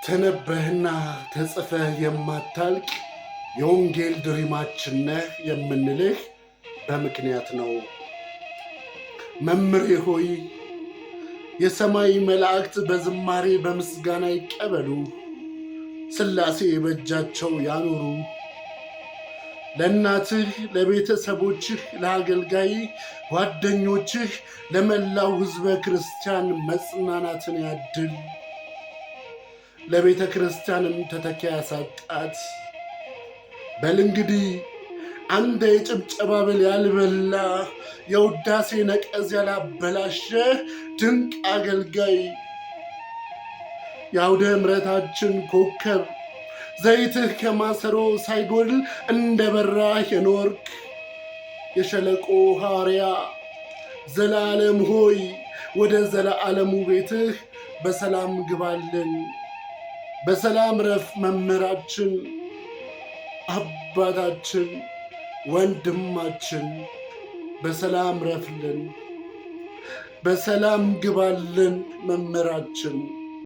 ተነበህና ተጽፈህ የማታልቅ የወንጌል ድሪማችን ነህ የምንልህ በምክንያት ነው። መምህሬ ሆይ የሰማይ መላእክት በዝማሬ በምስጋና ይቀበሉ፣ ሥላሴ በእጃቸው ያኖሩ። ለእናትህ፣ ለቤተሰቦችህ፣ ለአገልጋይ ጓደኞችህ፣ ለመላው ሕዝበ ክርስቲያን መጽናናትን ያድል። ለቤተ ክርስቲያንም ተተኪ ያሳጣት። በል እንግዲህ አንተ የጭብጨባ ብል ያልበላ የውዳሴ ነቀዝ ያላበላሸ ድንቅ አገልጋይ የአውደ ምሕረታችን ኮከብ ዘይትህ ከማሰሮ ሳይጎል እንደበራ የኖርክ የሸለቆ ሐዋርያ ዘላለም ሆይ ወደ ዘለዓለሙ ቤትህ በሰላም ግባልን። በሰላም ረፍ መምህራችን፣ አባታችን፣ ወንድማችን በሰላም ረፍልን። በሰላም ግባልን መምህራችን።